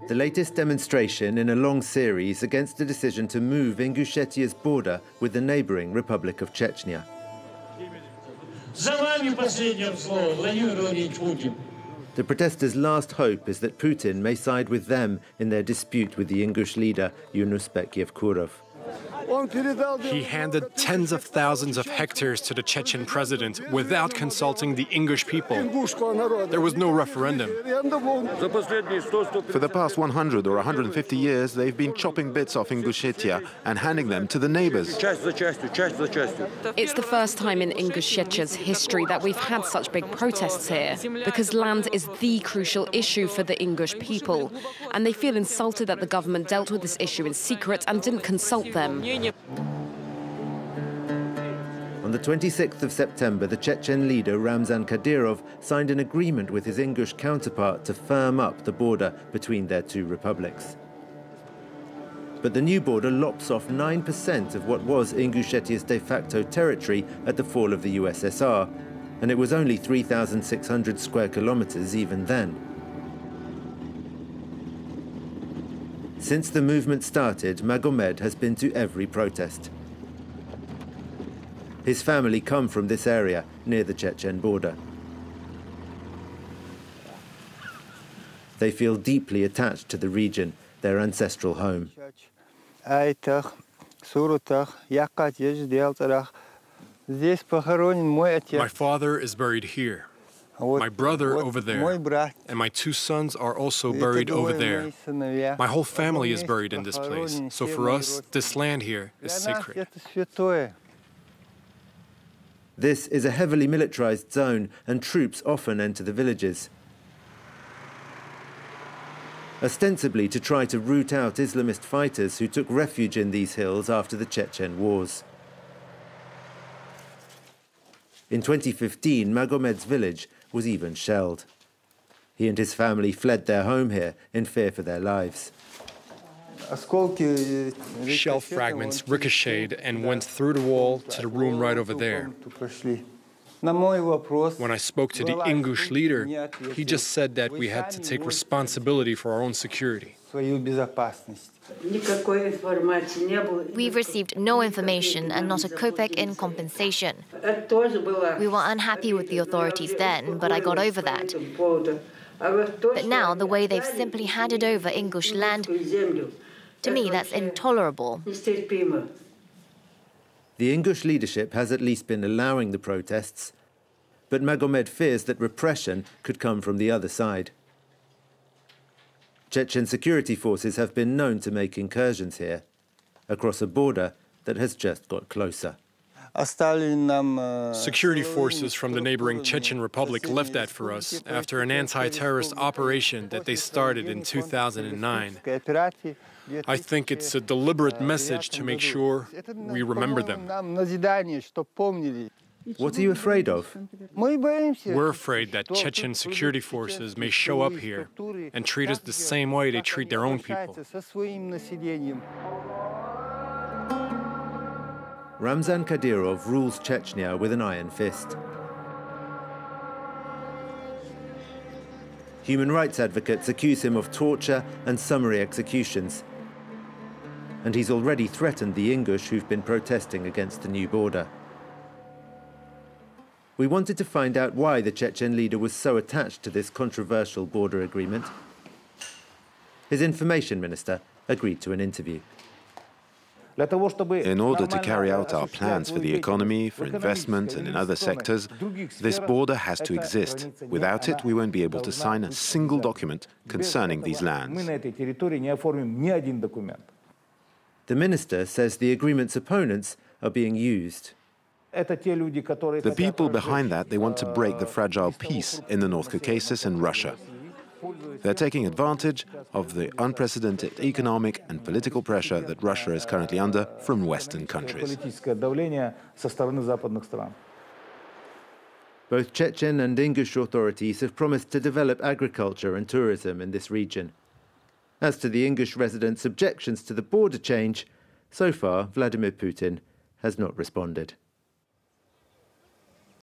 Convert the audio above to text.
The latest demonstration in a long series against the decision to move Ingushetia's border with the neighboring Republic of Chechnya. The protesters' last hope is that Putin may side with them in their dispute with the Ingush leader, Yunusbek Yevkurov. He handed tens of thousands of hectares to the Chechen president without consulting the Ingush people. There was no referendum. For the past 100 or 150 years, they've been chopping bits off Ingushetia and handing them to the neighbours. It's the first time in Ingushetia's history that we've had such big protests here, because land is the crucial issue for the Ingush people, and they feel insulted that the government dealt with this issue in secret and didn't consult them. On the 26th of September, the Chechen leader Ramzan Kadyrov signed an agreement with his Ingush counterpart to firm up the border between their two republics. But the new border lops off 9% of what was Ingushetia's de facto territory at the fall of the USSR, and it was only 3,600 square kilometers even then. Since the movement started, Magomed has been to every protest. His family come from this area, near the Chechen border. They feel deeply attached to the region, their ancestral home. My father is buried here. My brother over there, and my two sons are also buried over there. My whole family is buried in this place, so for us, this land here is sacred. This is a heavily militarized zone, and troops often enter the villages, ostensibly to try to root out Islamist fighters who took refuge in these hills after the Chechen wars. In 2015, Magomed's village was even shelled. He and his family fled their home here in fear for their lives. Shell fragments ricocheted and went through the wall to the room right over there. When I spoke to the Ingush leader, he just said that we had to take responsibility for our own security. We've received no information and not a kopeck in compensation. We were unhappy with the authorities then, but I got over that. But now, the way they've simply handed over Ingush land, to me, that's intolerable. The Ingush leadership has at least been allowing the protests, but Magomed fears that repression could come from the other side. Chechen security forces have been known to make incursions here, across a border that has just got closer. Security forces from the neighboring Chechen Republic left that for us after an anti-terrorist operation that they started in 2009. I think it's a deliberate message to make sure we remember them. What are you afraid of? We're afraid that Chechen security forces may show up here and treat us the same way they treat their own people. Ramzan Kadyrov rules Chechnya with an iron fist. Human rights advocates accuse him of torture and summary executions. And he's already threatened the Ingush who've been protesting against the new border. We wanted to find out why the Chechen leader was so attached to this controversial border agreement. His information minister agreed to an interview. In order to carry out our plans for the economy, for investment and in other sectors, this border has to exist. Without it, we won't be able to sign a single document concerning these lands. The minister says the agreement's opponents are being used. The people behind that, they want to break the fragile peace in the North Caucasus and Russia. They're taking advantage of the unprecedented economic and political pressure that Russia is currently under from Western countries. Both Chechen and Ingush authorities have promised to develop agriculture and tourism in this region. As to the Ingush residents' objections to the border change, so far Vladimir Putin has not responded.